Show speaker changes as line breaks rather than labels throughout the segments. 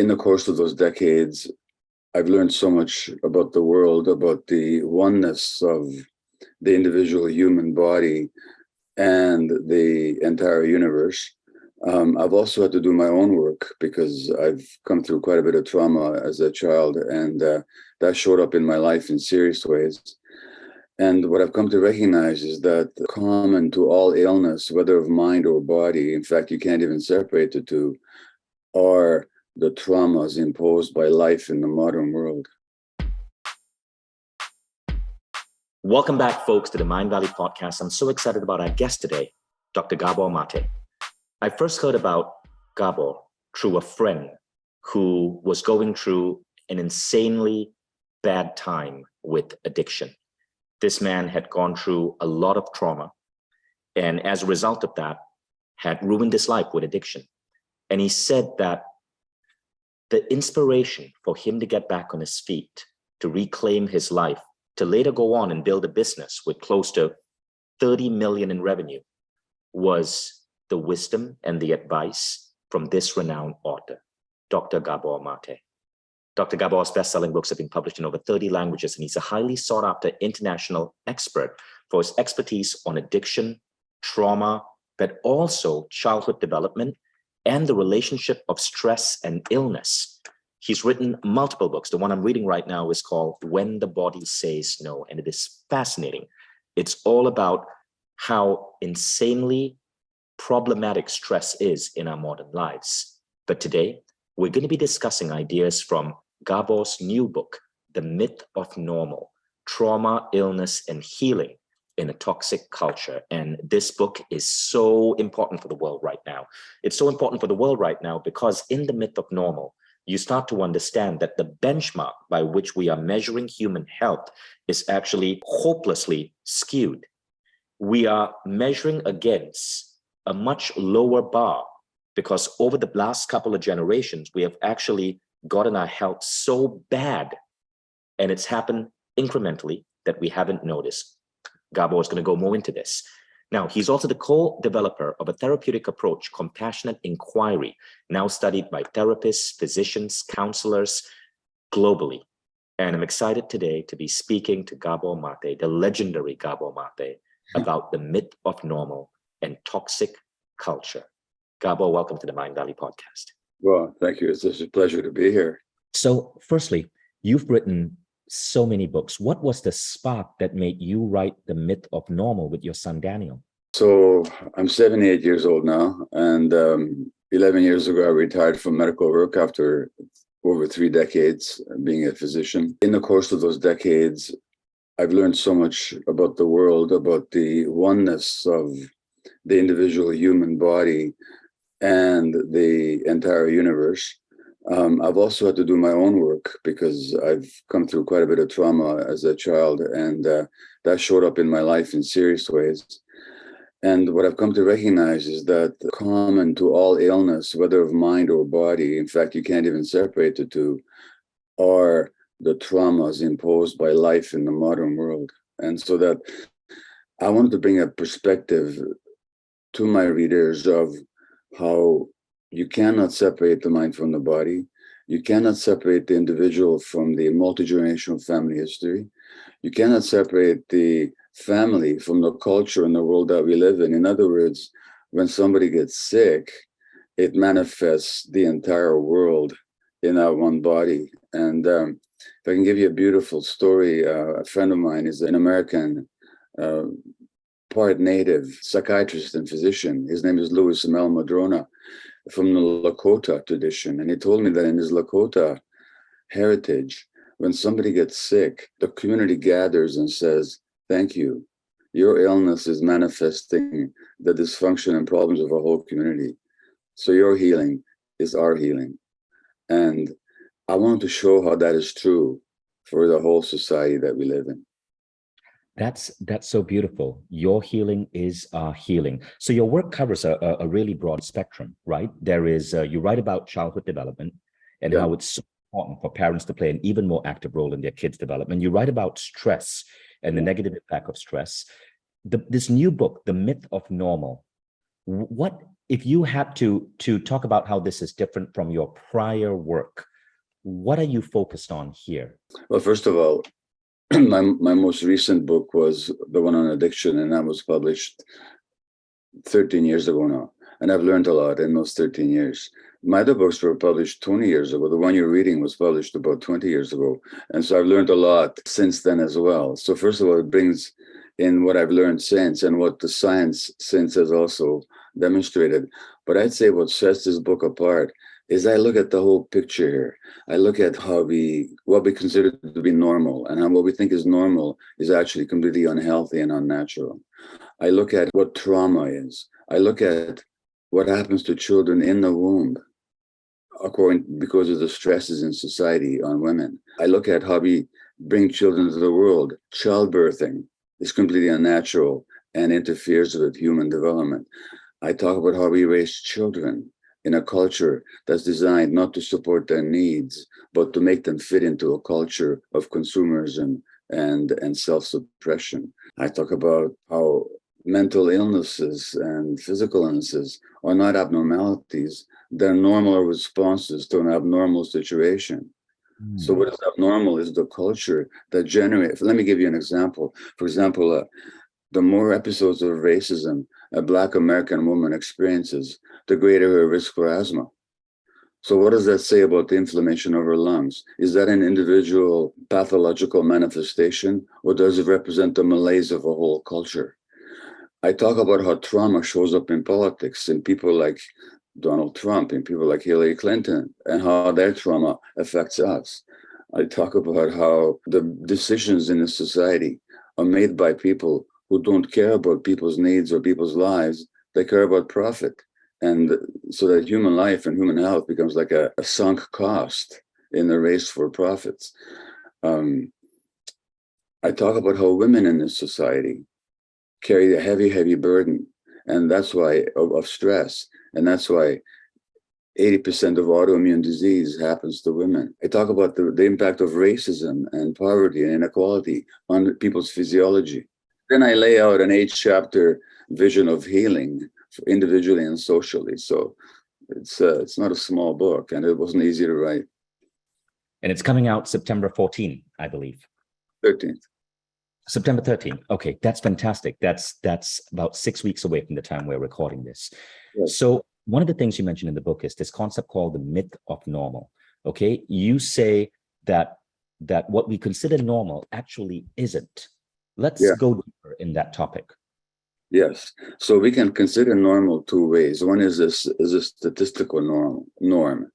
in the course of those decades, I've learned so much about the world, about the oneness of the individual human body and the entire universe. I've also had to do my own work because I've come through quite a bit of trauma as a child, and that showed up in my life in serious ways. And what I've come to recognize is that common to all illness, whether of mind or body, in fact, you can't even separate the two, are the traumas imposed by life in the modern world.
Welcome back, folks, to the Mind Valley podcast. I'm so excited about our guest today, Dr. Gabor Maté. I first heard about Gabor through a friend who was going through an insanely bad time with addiction. This man had gone through a lot of trauma, and as a result of that, had ruined his life with addiction. And he said that the inspiration for him to get back on his feet, to reclaim his life, to later go on and build a business with close to 30 million in revenue, was the wisdom and the advice from this renowned author, Dr. Gabor Maté. Dr. Gabor's best-selling books have been published in over 30 languages, and he's a highly sought-after international expert for his expertise on addiction, trauma, but also childhood development and the relationship of stress and illness. He's written multiple books. The one I'm reading right now is called When the Body Says No, and it is fascinating. It's all about how insanely problematic stress is in our modern lives. But today, we're going to be discussing ideas from Gabor's new book, The Myth of Normal: Trauma, Illness, and Healing in a Toxic Culture. And this book is so important for the world right now. It's so important for the world right now because in The Myth of Normal, you start to understand that the benchmark by which we are measuring human health is actually hopelessly skewed. We are measuring against a much lower bar because over the last couple of generations, we have actually gotten our health so bad, and it's happened incrementally that we haven't noticed. Gabor is going to go more into this. Now, he's also the co-developer of a therapeutic approach, compassionate inquiry, now studied by therapists, physicians, counselors globally. And I'm excited today to be speaking to Gabor Maté, the legendary Gabor Maté, about the myth of normal and toxic culture. Gabor, welcome to the Mind Valley podcast.
Well, thank you. It's just a pleasure to be here.
So firstly, you've written so many books. What was the spark that made you write The Myth of Normal with your son, Daniel?
So I'm 78 years old now, and 11 years ago, I retired from medical work after over 3 decades being a physician. In the course of those decades, I've learned so much about the world, about the oneness of the individual human body and the entire universe. I've also had to do my own work because I've come through quite a bit of trauma as a child, and that showed up in my life in serious ways. And what I've come to recognize is that common to all illness, whether of mind or body, in fact, you can't even separate the two, are the traumas imposed by life in the modern world. And so that I wanted to bring a perspective to my readers of how you cannot separate the mind from the body. You cannot separate the individual from the multi-generational family history. You cannot separate the family from the culture and the world that we live in. In other words, when somebody gets sick, it manifests the entire world in that one body. And if I can give you a beautiful story, a friend of mine is an American part native psychiatrist and physician. His name is Louis Mel Madrona from the Lakota tradition. And he told me that in his Lakota heritage, when somebody gets sick, the community gathers and says, "Thank you. Your illness is manifesting the dysfunction and problems of a whole community. So your healing is our healing." And I wanted to show how that is true for the whole society that we live in.
That's so beautiful. Your healing is our healing. So your work covers a really broad spectrum, right? There is, you write about childhood development and how it's so important for parents to play an even more active role in their kids' development. You write about stress and the negative impact of stress. This new book, The Myth of Normal, what if you had to talk about how this is different from your prior work, what are you focused on here?
Well, first of all, my most recent book was the one on addiction, and that was published 13 years ago now. And I've learned a lot in those 13 years. My other books were published 20 years ago. The one you're reading was published about 20 years ago. And so I've learned a lot since then as well. So first of all, it brings in what I've learned since and what the science since has also demonstrated. But I'd say what sets this book apart is I look at the whole picture here. I look at what we consider to be normal, and how what we think is normal is actually completely unhealthy and unnatural. I look at what trauma is. I look at what happens to children in the womb because of the stresses in society on women. I look at how we bring children into the world. Childbirthing is completely unnatural and interferes with human development. I talk about how we raise children in a culture that's designed not to support their needs, but to make them fit into a culture of consumerism and self-suppression. I talk about how mental illnesses and physical illnesses are not abnormalities. They're normal responses to an abnormal situation. So what is abnormal is the culture that generates. Let me give you an example. For example, the more episodes of racism a Black American woman experiences, the greater her risk for asthma. So what does that say about the inflammation of her lungs? Is that an individual pathological manifestation, or does it represent the malaise of a whole culture? I talk about how trauma shows up in politics, in people like Donald Trump and people like Hillary Clinton, and how their trauma affects us. I talk about how the decisions in the society are made by people who don't care about people's needs or people's lives. They care about profit. And so that human life and human health becomes like a sunk cost in the race for profits. I talk about how women in this society carry a heavy, heavy burden. And that's why of stress. And that's why 80% of autoimmune disease happens to women. I talk about the impact of racism and poverty and inequality on people's physiology. Then I lay out an 8-chapter vision of healing individually and socially. So it's not a small book, and it wasn't easy to write.
And it's coming out September 14th, I believe.
13th.
September 13th. Okay, that's fantastic. That's about 6 weeks away from the time we're recording this. Yes. So one of the things you mentioned in the book is this concept called the myth of normal. Okay, you say that what we consider normal actually isn't. Let's go deeper in that topic.
Yes. So we can consider normal two ways. One is a statistical norm.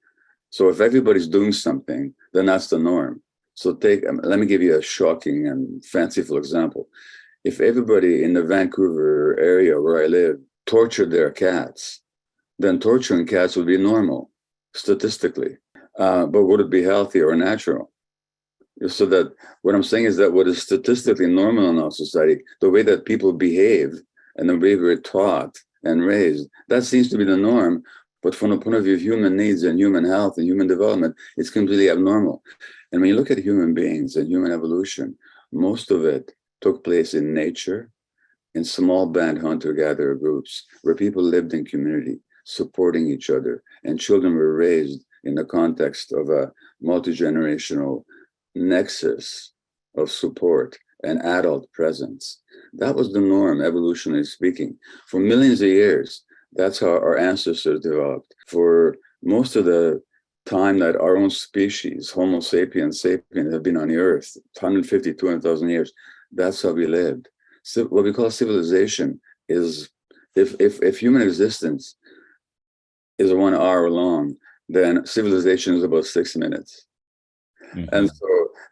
So if everybody's doing something, then that's the norm. So let me give you a shocking and fanciful example. If everybody in the Vancouver area where I live tortured their cats, then torturing cats would be normal, statistically. But would it be healthy or natural? So that what I'm saying is that what is statistically normal in our society, the way that people behave and the way we're taught and raised, that seems to be the norm. But from the point of view of human needs and human health and human development, it's completely abnormal. And when you look at human beings and human evolution, most of it took place in nature, in small band hunter-gatherer groups, where people lived in community, supporting each other, and children were raised in the context of a multi-generational nexus of support and adult presence. That was the norm, evolutionarily speaking. For millions of years, that's how our ancestors developed. For most of the time that our own species, Homo sapiens sapiens, have been on the earth, 150, 200,000 years, that's how we lived. So what we call civilization is, if human existence is 1 hour long, then civilization is about 6 minutes. Mm-hmm.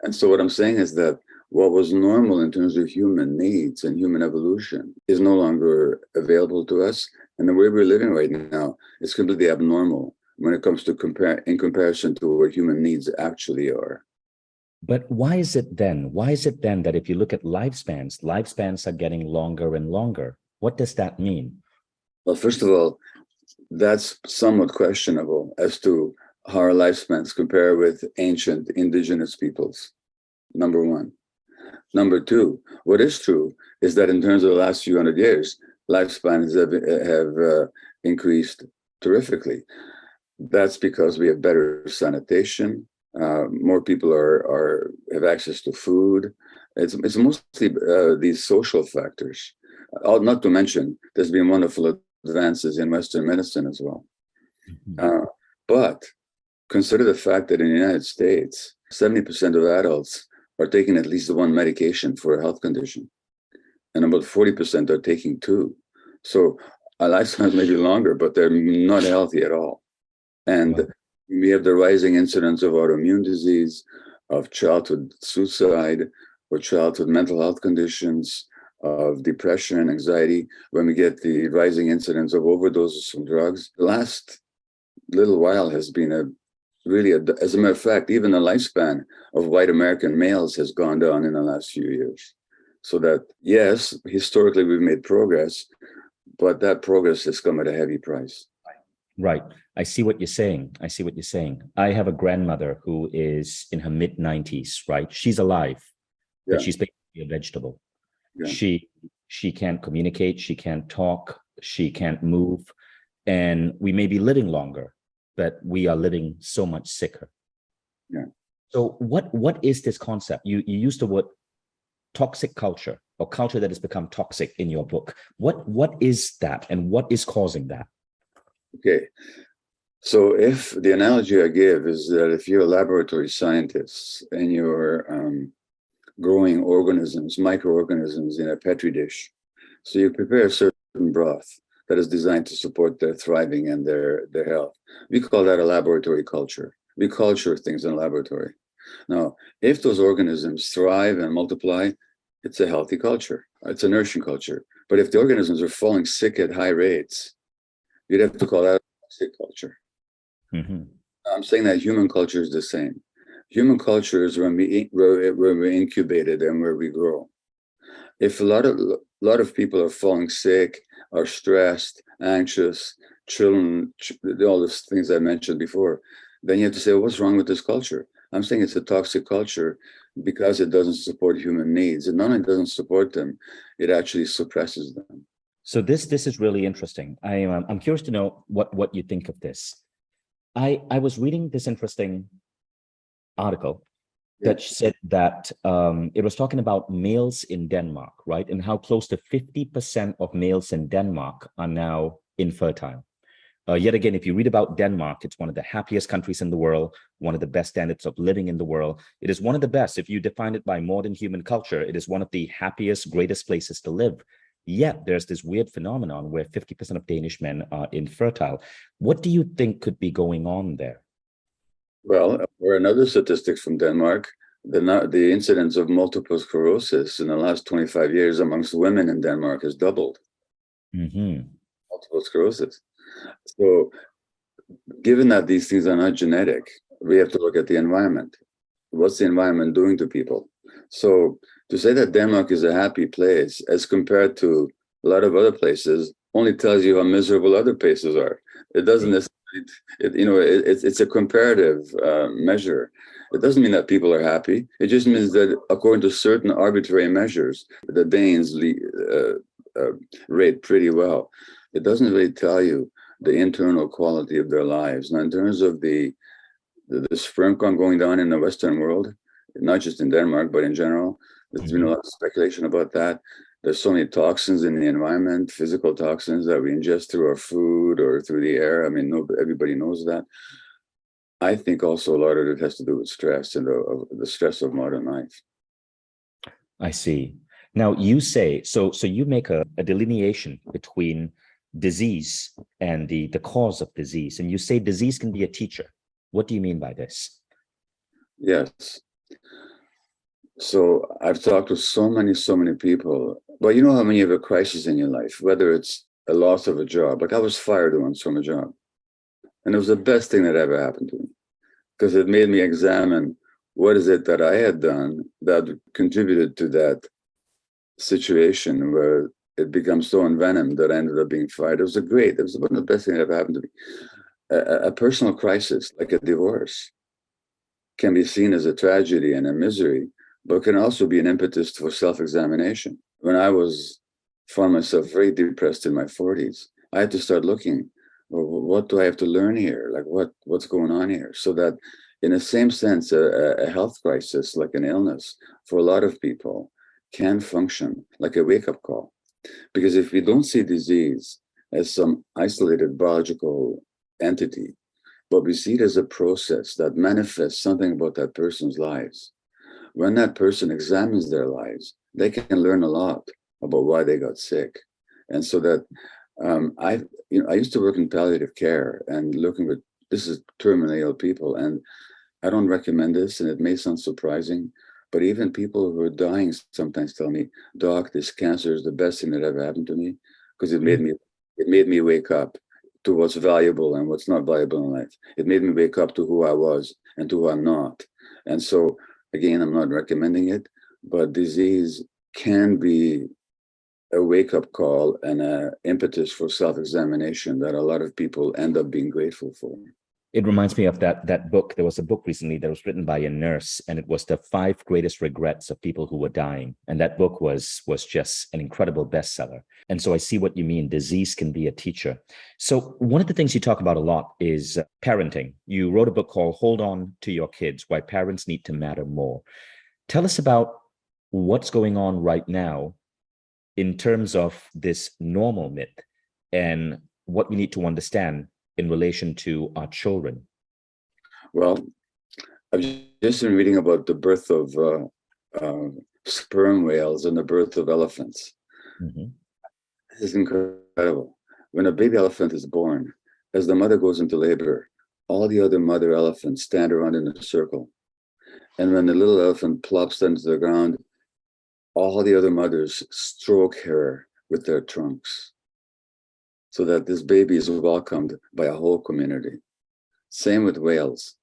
And so what I'm saying is that what was normal in terms of human needs and human evolution is no longer available to us. And the way we're living right now is completely abnormal when it comes to in comparison to what human needs actually are.
But why is it then that if you look at lifespans are getting longer and longer? What does that mean?
Well, first of all, that's somewhat questionable as to how our lifespans compare with ancient indigenous peoples, number one. Number two, what is true is that in terms of the last few hundred years, lifespans have increased terrifically. That's because we have better sanitation. More people have access to food. It's mostly these social factors. Not to mention, there's been wonderful advances in Western medicine as well. But consider the fact that in the United States, 70% of adults are taking at least one medication for a health condition, and about 40% are taking two. So our lifespans may be longer, but they're not healthy at all. And wow. We have the rising incidence of autoimmune disease, of childhood suicide, or childhood mental health conditions, of depression, anxiety, when we get the rising incidence of overdoses from drugs. The last little while has been as a matter of fact, even the lifespan of white American males has gone down in the last few years. So that, yes, historically we've made progress, but that progress has come at a heavy price.
Right. I see what you're saying. I have a grandmother who is in her mid-90s, right? She's alive, but she's basically a vegetable. Yeah. She can't communicate, she can't talk, she can't move, and we may be living longer, but we are living so much sicker.
Yeah.
So what is this concept? You use the word toxic culture, or culture that has become toxic in your book. What is that, and what is causing that?
Okay. So if the analogy I give is that if you're laboratory scientists and you're growing organisms, microorganisms in a petri dish, so you prepare a certain broth that is designed to support their thriving and their health. We call that a laboratory culture. We culture things in a laboratory. Now, if those organisms thrive and multiply, it's a healthy culture. It's a nourishing culture. But if the organisms are falling sick at high rates, you'd have to call that a toxic culture.
Mm-hmm.
I'm saying that human culture is the same. Human culture is when we're incubated and where we grow. If a lot of people are falling sick, are stressed, anxious, children, all those things I mentioned before, then you have to say, well, what's wrong with this culture? I'm saying it's a toxic culture because it doesn't support human needs. It not only doesn't support them, it actually suppresses them.
So this is really interesting. I'm curious to know what you think of this. I was reading this interesting article that said that it was talking about males in Denmark, right? And how close to 50% of males in Denmark are now infertile. Yet again, if you read about Denmark, it's one of the happiest countries in the world, one of the best standards of living in the world. It is one of the best. If you define it by modern human culture, it is one of the happiest, greatest places to live. Yet there's this weird phenomenon where 50% of Danish men are infertile. What do you think could be going on there?
Well, or another statistic from Denmark, the incidence of multiple sclerosis in the last 25 years amongst women in Denmark has doubled.
Mm-hmm.
Multiple sclerosis. So given that these things are not genetic, we have to look at the environment. What's the environment doing to people? So to say that Denmark is a happy place as compared to a lot of other places only tells you how miserable other places are. It doesn't necessarily, it's a comparative measure. It doesn't mean that people are happy. It just means that according to certain arbitrary measures, the Danes rate pretty well. It doesn't really tell you the internal quality of their lives. Now, in terms of the sperm count going down in the Western world, not just in Denmark, but in general, there's been a lot of speculation about that. There's so many toxins in the environment, physical toxins that we ingest through our food or through the air. I mean, everybody knows that. I think also a lot of it has to do with stress and the stress of modern life.
I see. Now you say, so you make a delineation between disease and the cause of disease, and you say disease can be a teacher. What do you mean by this?
Yes. So I've talked to so many people, but you know how many have a crisis in your life, whether it's a loss of a job. Like I was fired once from a job, and it was the best thing that ever happened to me because it made me examine what is it that I had done that contributed to that situation where it becomes so envenomed that I ended up being fired. It was one of the best things that ever happened to me. A personal crisis, like a divorce, can be seen as a tragedy and a misery, but can also be an impetus for self-examination. When I found myself very depressed in my 40s, I had to start looking, well, what do I have to learn here? Like what's going on here? So that in the same sense, a health crisis, like an illness, for a lot of people can function like a wake-up call. Because if we don't see disease as some isolated biological entity, but we see it as a process that manifests something about that person's lives, when that person examines their lives, they can learn a lot about why they got sick. And so that I used to work in palliative care and looking with, this is terminally ill people, and I don't recommend this, and it may sound surprising, but even people who are dying sometimes tell me, "Doc, this cancer is the best thing that ever happened to me because it made me wake up to what's valuable and what's not valuable in life. It made me wake up to who I was and to who I'm not." And so, again, I'm not recommending it, but disease can be a wake-up call and an impetus for self-examination that a lot of people end up being grateful for.
It reminds me of that book. There was a book recently that was written by a nurse, and it was the 5 greatest regrets of people who were dying. And that book was just an incredible bestseller. And so I see what you mean. Disease can be a teacher. So one of the things you talk about a lot is parenting. You wrote a book called Hold On to Your Kids, Why Parents Need to Matter More. Tell us about what's going on right now in terms of this normal myth and what we need to understand in relation to our children.
Well, I've just been reading about the birth of sperm whales and the birth of elephants.
Mm-hmm.
This is incredible. When a baby elephant is born, as the mother goes into labor, all the other mother elephants stand around in a circle. And when the little elephant plops into the ground, all the other mothers stroke her with their trunks, so that this baby is welcomed by a whole community. Same with whales.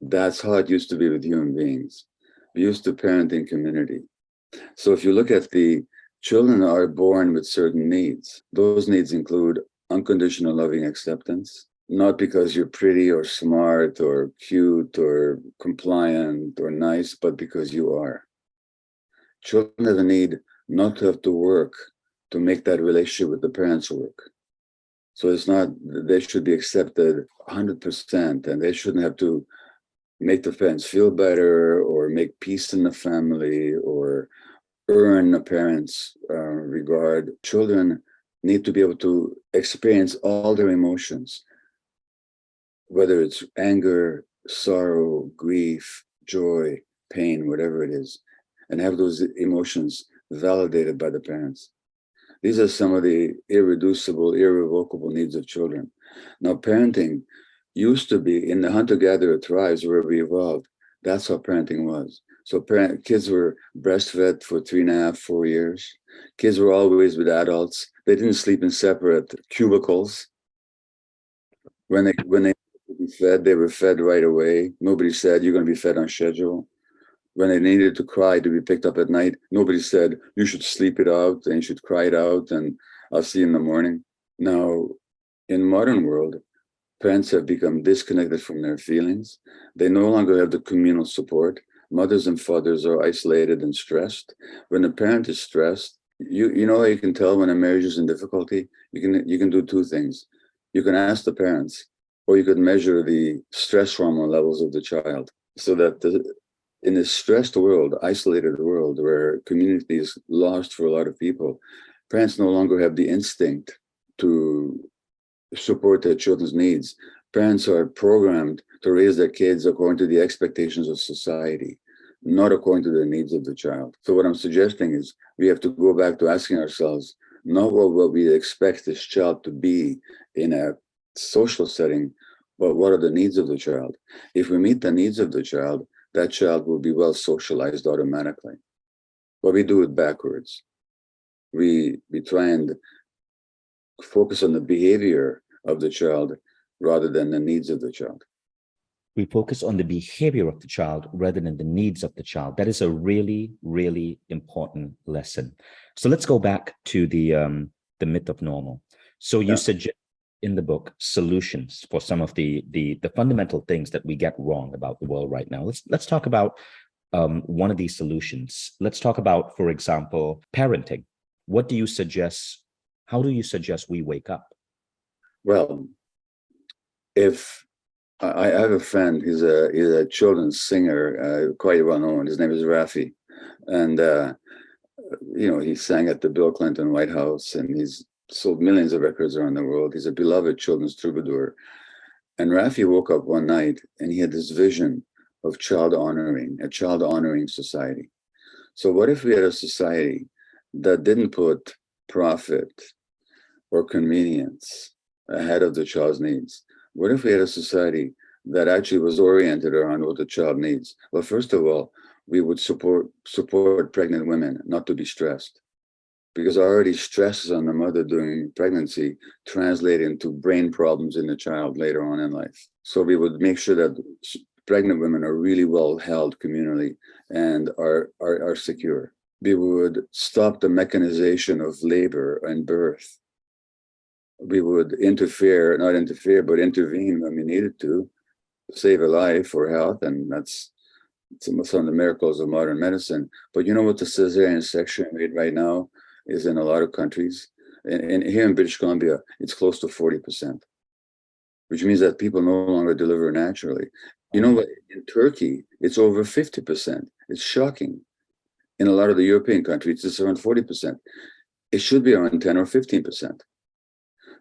That's how it used to be with human beings. We used to parent in community. So if you look at the children are born with certain needs. Those needs include unconditional loving acceptance, not because you're pretty or smart or cute or compliant or nice, but because you are. Children have a need not to have to work to make that relationship with the parents work. So it's not, they should be accepted 100%, and they shouldn't have to make the parents feel better or make peace in the family or earn a parent's regard. Children need to be able to experience all their emotions, whether it's anger, sorrow, grief, joy, pain, whatever it is, and have those emotions validated by the parents. These are some of the irreducible, irrevocable needs of children. Now, parenting used to be in the hunter-gatherer tribes where we evolved. That's how parenting was. So kids were breastfed for 3.5, 4 years. Kids were always with adults. They didn't sleep in separate cubicles. When they be fed, they were fed right away. Nobody said, you're going to be fed on schedule. When they needed to cry to be picked up at night, nobody said, you should sleep it out and you should cry it out and I'll see you in the morning. Now, in modern world, parents have become disconnected from their feelings. They no longer have the communal support. Mothers and fathers are isolated and stressed. When a parent is stressed, you know how you can tell when a marriage is in difficulty? You can do 2 things. You can ask the parents, or you could measure the stress hormone levels of the child, so that in this stressed world, isolated world where community is lost for a lot of people, parents no longer have the instinct to support their children's needs. Parents are programmed to raise their kids according to the expectations of society, not according to the needs of the child. So what I'm suggesting is we have to go back to asking ourselves, not what we expect this child to be in a social setting, but what are the needs of the child? If we meet the needs of the child, that child will be well socialized automatically. But we do it backwards. We try and focus on the behavior of the child rather than the needs of the child.
We focus on the behavior of the child rather than the needs of the child. That is a really, really important lesson. So let's go back to the myth of normal. So you suggest in the book solutions for some of the fundamental things that we get wrong about the world right now. Let's talk about one of these solutions. Let's talk about, for example, parenting. What do you suggest? How do you suggest we wake up?
Well, if I have a friend, he's a children's singer, quite well known. His name is Rafi, and he sang at the Bill Clinton White House, and he's sold millions of records around the world. He's a beloved children's troubadour. And Rafi woke up one night and he had this vision of a child honoring society. So what if we had a society that didn't put profit or convenience ahead of the child's needs? What if we had a society that actually was oriented around what the child needs? Well, first of all, we would support pregnant women not to be stressed, because already stresses on the mother during pregnancy translate into brain problems in the child later on in life. So we would make sure that pregnant women are really well held communally and are secure. We would stop the mechanization of labor and birth. We would not interfere, but intervene when we needed to save a life or health, and that's some of the miracles of modern medicine. But you know what the cesarean section rate right now is in a lot of countries? And here in British Columbia, it's close to 40%, which means that people no longer deliver naturally. You know what? In Turkey, it's over 50%. It's shocking. In a lot of the European countries, it's around 40%. It should be around 10 or 15%.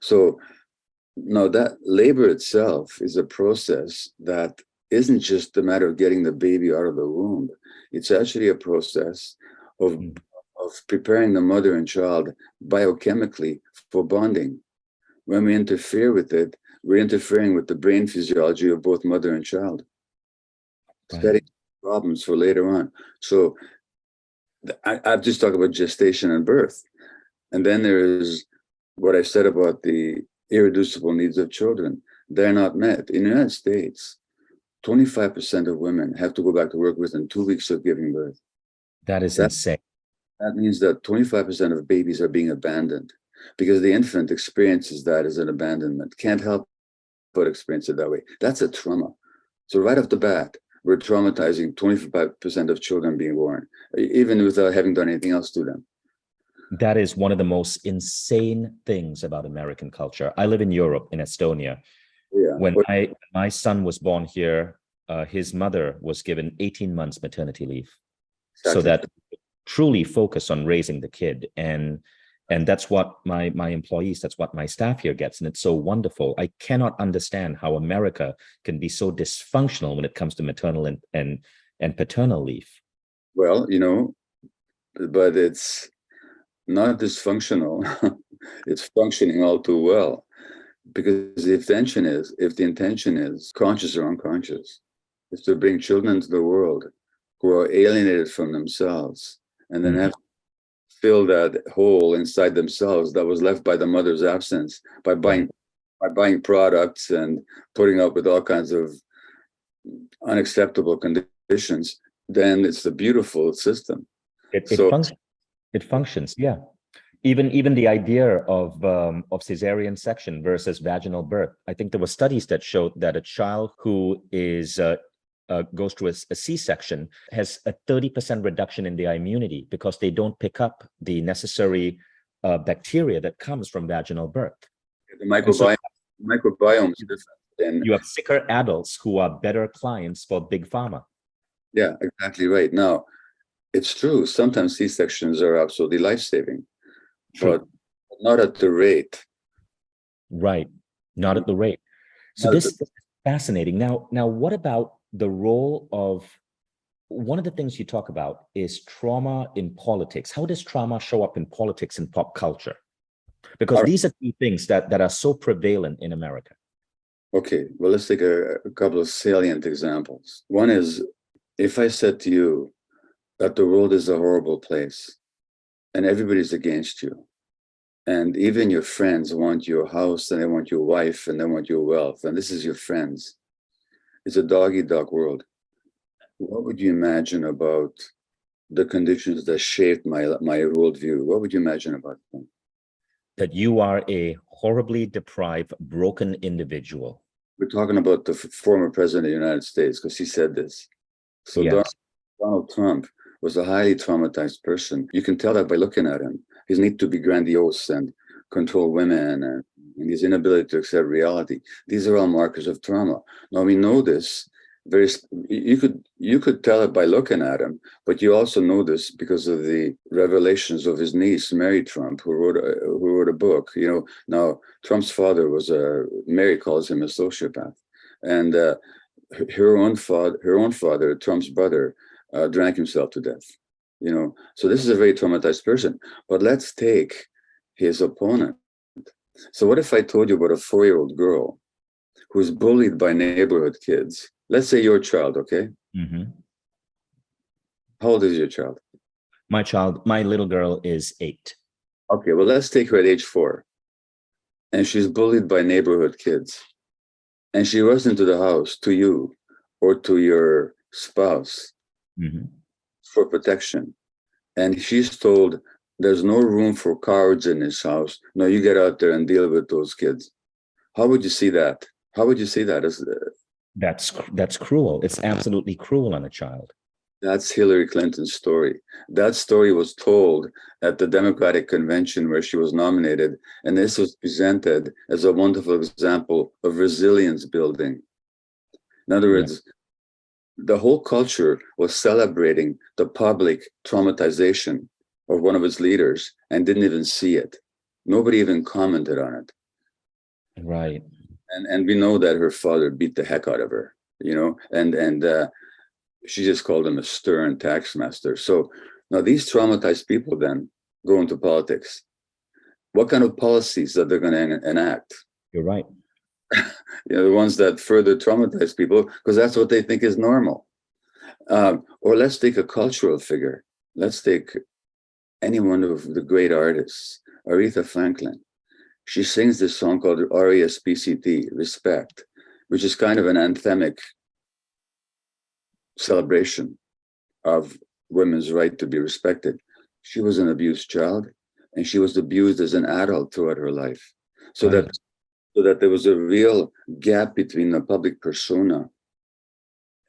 So now that labor itself is a process that isn't just a matter of getting the baby out of the womb. It's actually a process of preparing the mother and child biochemically for bonding. When we interfere with it, we're interfering with the brain physiology of both mother and child, setting problems for later on. So I've just talked about gestation and birth. And then there is what I said about the irreducible needs of children. They're not met. In the United States, 25% of women have to go back to work within 2 weeks of giving birth.
That is insane.
That means that 25% of babies are being abandoned because the infant experiences that as an abandonment, can't help but experience it that way. That's a trauma. So right off the bat, we're traumatizing 25% of children being born, even without having done anything else to them.
That is one of the most insane things about American culture. I live in Europe, in Estonia.
Yeah.
When my son was born here, his mother was given 18 months maternity leave, so that truly focus on raising the kid. And that's what my employees, that's what my staff here gets. And it's so wonderful. I cannot understand how America can be so dysfunctional when it comes to maternal and paternal leave.
Well, but it's not dysfunctional. It's functioning all too well. Because if the intention is conscious or unconscious, is to bring children into the world who are alienated from themselves and then have to fill that hole inside themselves that was left by the mother's absence by buying products and putting up with all kinds of unacceptable conditions, then it's a beautiful system.
It functions, yeah. Even the idea of cesarean section versus vaginal birth. I think there were studies that showed that a child who is goes through a C-section has a 30% reduction in their immunity because they don't pick up the necessary bacteria that comes from vaginal birth.
The microbiome is different.
You have sicker adults who are better clients for big pharma.
Yeah, exactly right. Now, it's true. Sometimes C-sections are absolutely life-saving. But not at the rate.
Right, not at the rate. So this is fascinating. Now, what about the role of, one of the things you talk about is trauma in politics. How does trauma show up in politics and pop culture? Because these are two things that are so prevalent in America.
Okay, well, let's take a couple of salient examples. One is, if I said to you that the world is a horrible place and everybody's against you, and even your friends want your house, and they want your wife, and they want your wealth, and this is your friends. It's a dog-eat-dog world. What would you imagine about the conditions that shaped my worldview? What would you imagine about them?
That you are a horribly deprived, broken individual.
We're talking about the former president of the United States, because he said this. So yes. Donald Trump was a highly traumatized person. You can tell that by looking at him. He needs to be grandiose and control women, and his inability to accept reality. These are all markers of trauma. Now we know this you could tell it by looking at him, but you also know this because of the revelations of his niece, Mary Trump, who wrote a book. Now Trump's father Mary calls him a sociopath, and her own father, Trump's brother, drank himself to death. So this is a very traumatized person. But let's take his opponent. So what if I told you about a 4-year-old girl who's bullied by neighborhood kids? Let's say your child, okay?
Mm-hmm.
How old is your child?
My little girl is 8.
Okay, well, let's take her at age 4. And she's bullied by neighborhood kids. And she runs into the house to you or to your spouse for protection. And she's told, there's no room for cowards in this house. No, you get out there and deal with those kids. How would you see that? How would you see that?
That's cruel. It's absolutely cruel on a child.
That's Hillary Clinton's story. That story was told at the Democratic Convention where she was nominated, and this was presented as a wonderful example of resilience building. In other words, the whole culture was celebrating the public traumatization of one of its leaders and didn't even see it. Nobody even commented on it.
Right.
And we know that her father beat the heck out of her, and she just called him a stern taxmaster. So now these traumatized people then go into politics. What kind of policies that they're going to enact?
You're right.
The ones that further traumatize people, because that's what they think is normal. Or let's take a cultural figure. Let's take any one of the great artists, Aretha Franklin. She sings this song called RESPCT, Respect, which is kind of an anthemic celebration of women's right to be respected. She was an abused child, and she was abused as an adult throughout her life. So that there was a real gap between the public persona.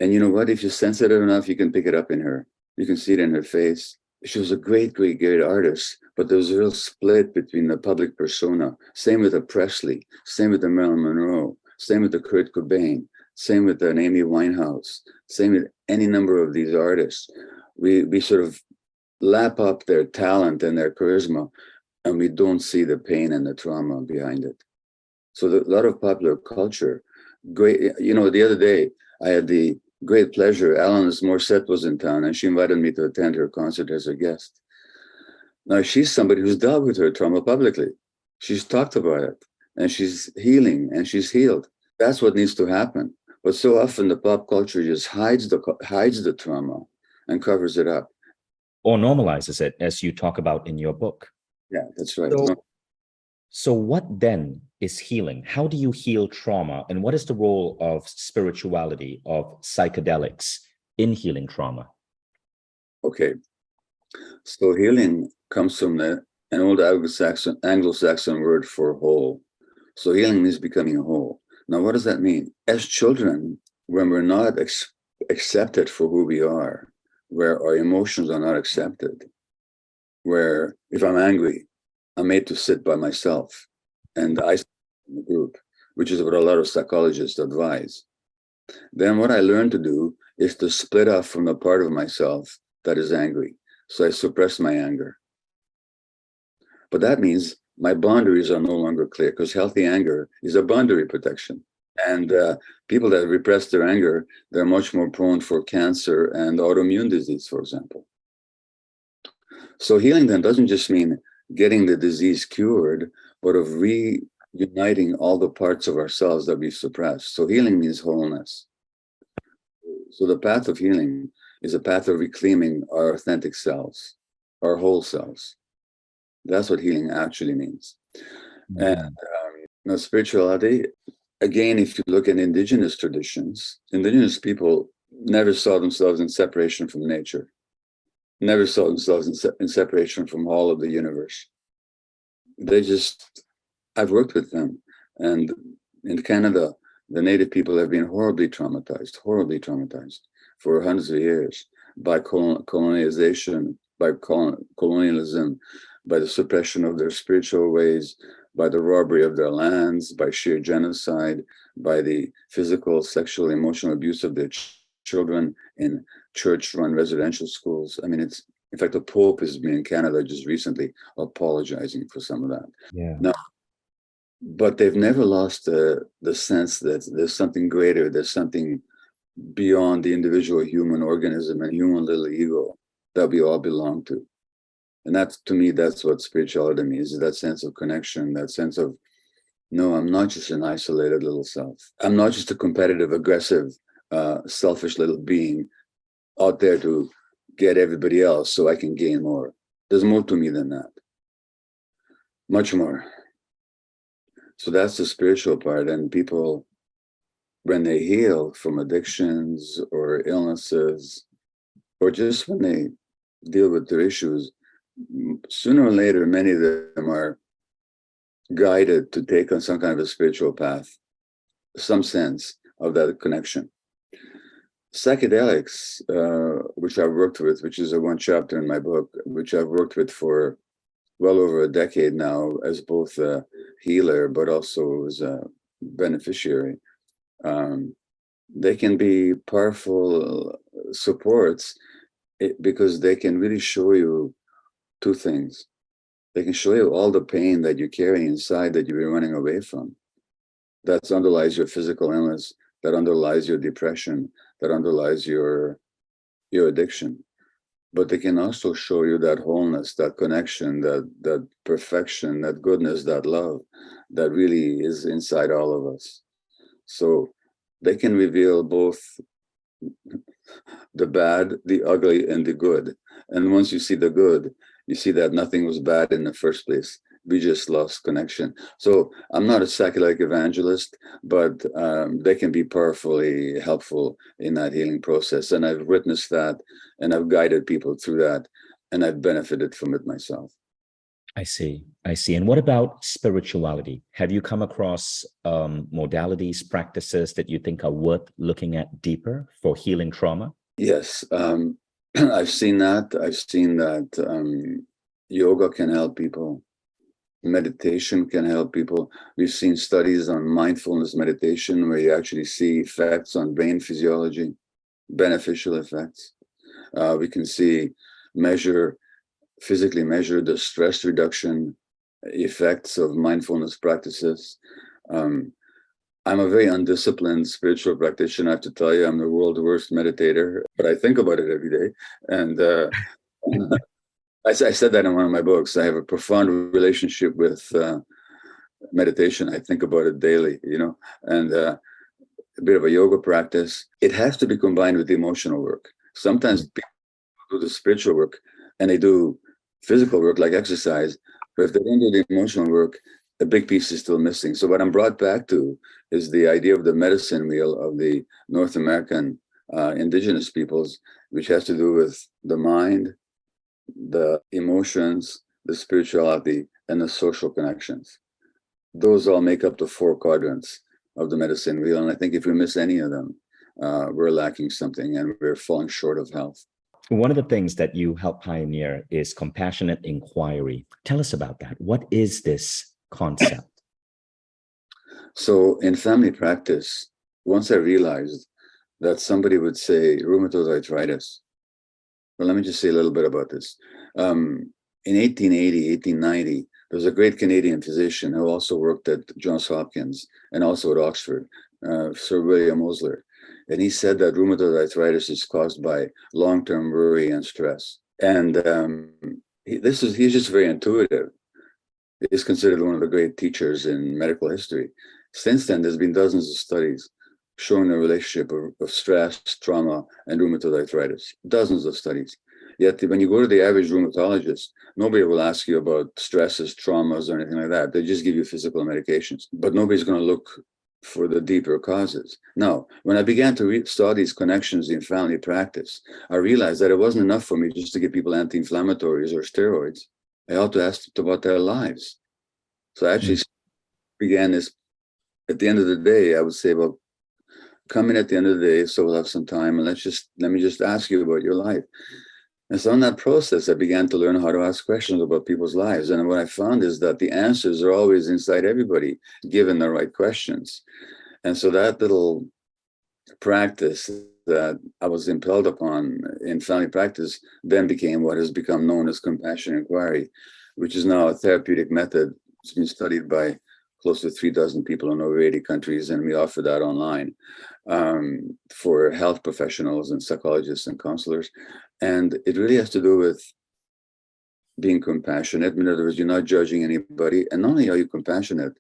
And you know what? If you're sensitive enough, you can pick it up in her. You can see it in her face. She was a great, great, great artist, but there was a real split between the public persona. Same with the Presley, same with the Marilyn Monroe, same with the Kurt Cobain, same with the Amy Winehouse, same with any number of these artists. We sort of lap up their talent and their charisma, and we don't see the pain and the trauma behind it. So a lot of popular culture, great, the other day, I had the great pleasure, Alanis Morissette was in town, and she invited me to attend her concert as a guest. Now, she's somebody who's dealt with her trauma publicly. She's talked about it, and she's healing, and she's healed. That's what needs to happen. But so often the pop culture just hides the trauma and covers it up.
Or normalizes it, as you talk about in your book.
Yeah, that's right.
So what then is healing? How do you heal trauma? And what is the role of spirituality, of psychedelics in healing trauma?
Okay. So healing comes from an old Anglo-Saxon word for whole. So healing means becoming whole. Now, what does that mean? As children, when we're not accepted for who we are, where our emotions are not accepted, where if I'm angry, I'm made to sit by myself and I sit in the group, which is what a lot of psychologists advise. Then what I learned to do is to split off from the part of myself that is angry. So I suppress my anger. But that means my boundaries are no longer clear, because healthy anger is a boundary protection. And people that repress their anger, they're much more prone for cancer and autoimmune disease, for example. So healing then doesn't just mean getting the disease cured, but of reuniting all the parts of ourselves that we've suppressed. So healing means wholeness. So the path of healing is a path of reclaiming our authentic selves, our whole selves. That's what healing actually means. Mm-hmm. And spirituality, again, if you look at indigenous traditions, indigenous people never saw themselves in separation from nature, never saw themselves in separation from all of the universe. I've worked with them. And in Canada, the Native people have been horribly traumatized for hundreds of years by colonization, by colonialism, by the suppression of their spiritual ways, by the robbery of their lands, by sheer genocide, by the physical, sexual, emotional abuse of their children in church-run residential schools. I mean, it's, in fact, the Pope has been in Canada just recently apologizing for some of that.
Yeah.
Now, but they've never lost the sense that there's something greater, there's something beyond the individual human organism and human little ego that we all belong to. And that's, to me, that's what spirituality means, is that sense of connection, that sense of, no, I'm not just an isolated little self. I'm not just a competitive, aggressive, selfish little being out there to get everybody else so I can gain more. There's more to me than that. Much more. So that's the spiritual part. And people, when they heal from addictions or illnesses, or just when they deal with their issues, sooner or later, many of them are guided to take on some kind of a spiritual path, some sense of that connection. Psychedelics, which I've worked with, which is a one chapter in my book, which I've worked with for well over a decade now as both a healer, but also as a beneficiary. They can be powerful supports because they can really show you two things. They can show you all the pain that you carry inside that you've been running away from. That underlies your physical illness, that underlies your depression, that underlies your addiction. But they can also show you that wholeness, that connection, that perfection, that goodness, that love that really is inside all of us. So they can reveal both the bad, the ugly, and the good. And once you see the good, you see that nothing was bad in the first place. We just lost connection. So I'm not a psychedelic evangelist, but they can be powerfully helpful in that healing process. And I've witnessed that, and I've guided people through that, and I've benefited from it myself.
I see. And what about spirituality? Have you come across modalities, practices that you think are worth looking at deeper for healing trauma?
Yes, I've seen that. I've seen that yoga can help people. Meditation can help people. We've seen studies on mindfulness meditation where you actually see effects on brain physiology, beneficial effects. We can physically measure the stress reduction effects of mindfulness practices. I'm a very undisciplined spiritual practitioner, I have to tell you. I'm the world's worst meditator, but I think about it every day. And I said that in one of my books. I have a profound relationship with meditation. I think about it daily, and a bit of a yoga practice. It has to be combined with the emotional work. Sometimes people do the spiritual work and they do physical work like exercise, but if they don't do the emotional work, a big piece is still missing. So what I'm brought back to is the idea of the medicine wheel of the North American indigenous peoples, which has to do with the mind, the emotions, the spirituality, and the social connections. Those all make up the four quadrants of the medicine wheel. And I think if we miss any of them, we're lacking something and we're falling short of health.
One of the things that you help pioneer is compassionate inquiry. Tell us about that. What is this concept?
So in family practice, once I realized that somebody would say rheumatoid arthritis. Well, let me just say a little bit about this. In 1880, 1890, there was a great Canadian physician who also worked at Johns Hopkins and also at Oxford, Sir William Osler. And he said that rheumatoid arthritis is caused by long-term worry and stress. And he's just very intuitive. He's considered one of the great teachers in medical history. Since then, there's been dozens of studies showing the relationship of stress, trauma, and rheumatoid arthritis. Dozens of studies. Yet when you go to the average rheumatologist, nobody will ask you about stresses, traumas, or anything like that. They just give you physical medications. But nobody's going to look for the deeper causes. Now, when I began to study these connections in family practice, I realized that it wasn't enough for me just to give people anti-inflammatories or steroids. I ought to ask them about their lives. So I actually began this. At the end of the day, I would say, well, come in at the end of the day, so we'll have some time, and let me just ask you about your life. And so in that process, I began to learn how to ask questions about people's lives. And what I found is that the answers are always inside everybody, given the right questions. And so that little practice that I was impelled upon in family practice then became what has become known as compassion inquiry, which is now a therapeutic method. It's been studied by close to 3,000 people in over 80 countries, and we offer that online for health professionals and psychologists and counselors. And it really has to do with being compassionate. In other words, you're not judging anybody. And not only are you compassionate,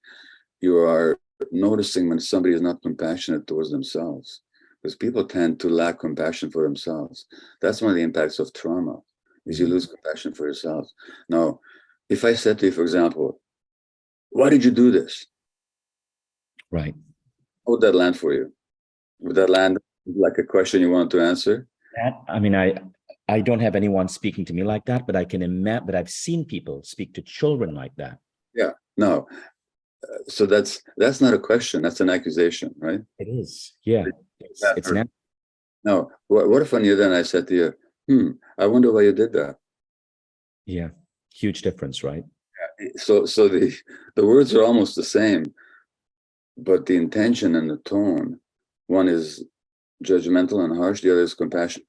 you are noticing when somebody is not compassionate towards themselves, because people tend to lack compassion for themselves. That's one of the impacts of trauma, is you lose compassion for yourself. Now, if I said to you, for example, why did you do this?
Right.
How would that land for you? Would that land like a question you wanted to answer?
I mean, I don't have anyone speaking to me like that, but I can imagine, but I've seen people speak to children like that.
Yeah, no. So that's not a question, that's an accusation, right?
It is. Yeah. It's an
No, what if on the other end I said to you, I wonder why you did that?
Yeah, huge difference, right?
So the words are almost the same, but the intention and the tone, one is judgmental and harsh, the other is compassion.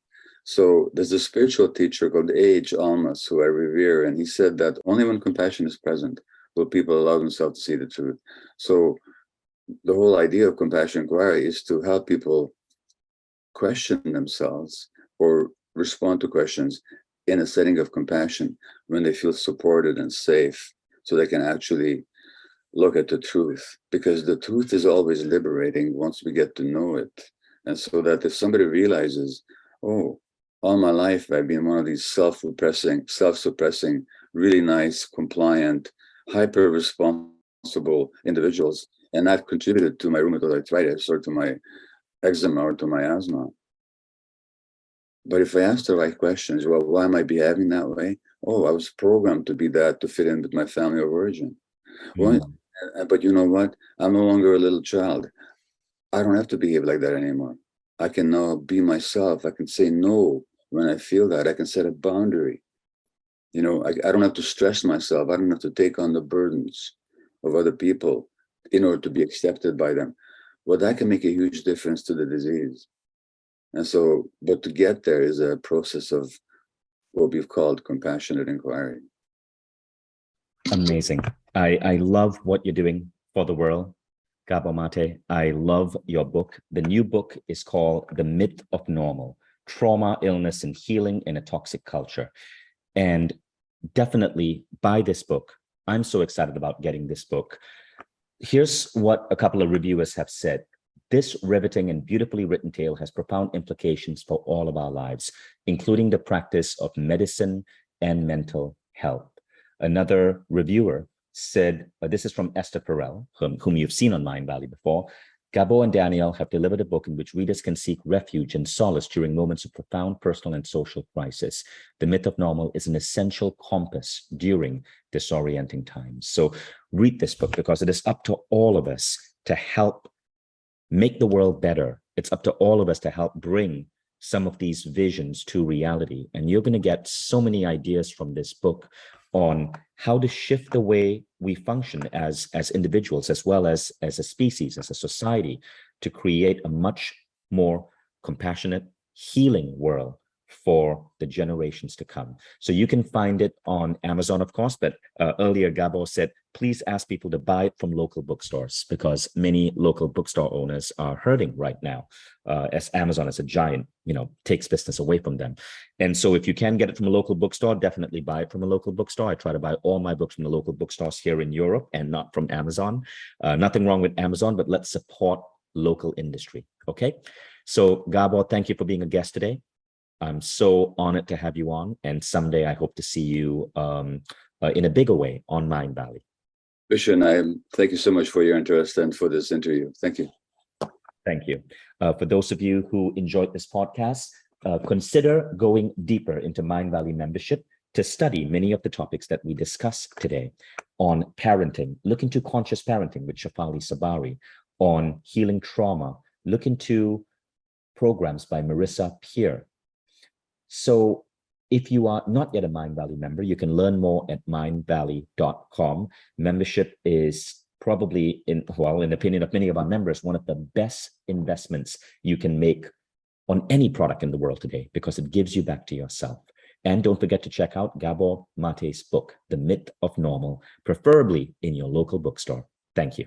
So there's a spiritual teacher called A.H. Almas, who I revere, and he said that only when compassion is present will people allow themselves to see the truth. So the whole idea of compassion inquiry is to help people question themselves or respond to questions in a setting of compassion when they feel supported and safe, so they can actually look at the truth, because the truth is always liberating once we get to know it. And so that if somebody realizes, oh, all my life I've been one of these self-suppressing, really nice, compliant, hyper-responsible individuals, and that contributed to my rheumatoid arthritis or to my eczema or to my asthma. But if I ask the right questions, well, why am I behaving that way? Oh, I was programmed to be that, to fit in with my family of origin. Well, but you know what? I'm no longer a little child. I don't have to behave like that anymore. I can now be myself. I can say no when I feel that. I can set a boundary. You know, I don't have to stress myself. I don't have to take on the burdens of other people in order to be accepted by them. Well, that can make a huge difference to the disease. And so, but to get there is a process of what we've called compassionate inquiry.
Amazing. I love what you're doing for the world, Gabor Maté. I love your book. The new book is called The Myth of Normal: Trauma, Illness, and Healing in a Toxic Culture. And definitely buy this book. I'm so excited about getting this book. Here's what a couple of reviewers have said. This riveting and beautifully written tale has profound implications for all of our lives, including the practice of medicine and mental health. Another reviewer said, this is from Esther Perel, whom you've seen on Mind Valley before. Gabor and Daniel have delivered a book in which readers can seek refuge and solace during moments of profound personal and social crisis. The Myth of Normal is an essential compass during disorienting times. So read this book, because it is up to all of us to help make the world better. It's up to all of us to help bring some of these visions to reality. And you're going to get so many ideas from this book on how to shift the way we function as individuals, as well as a species, as a society, to create a much more compassionate, healing world for the generations to come. So you can find it on Amazon, of course, but earlier Gabor said, please ask people to buy it from local bookstores, because many local bookstore owners are hurting right now, as Amazon as a giant, takes business away from them. And so if you can get it from a local bookstore, definitely buy it from a local bookstore. I try to buy all my books from the local bookstores here in Europe and not from Amazon. Nothing wrong with Amazon, but let's support local industry, okay? So Gabor, thank you for being a guest today. I'm so honored to have you on, and someday I hope to see you in a bigger way on Mind Valley.
Vishen, thank you so much for your interest and for this interview. Thank you.
Thank you. For those of you who enjoyed this podcast, consider going deeper into Mind Valley membership to study many of the topics that we discussed today on parenting. Look into conscious parenting with Shafali Sabari. On healing trauma, look into programs by Marissa Peer. So If you are not yet a Mindvalley member, you can learn more at mindvalley.com. Membership is probably, in the opinion of many of our members, one of the best investments you can make on any product in the world today, because it gives you back to yourself. And don't forget to check out Gabor Maté's book, The Myth of Normal, preferably in your local bookstore. Thank you.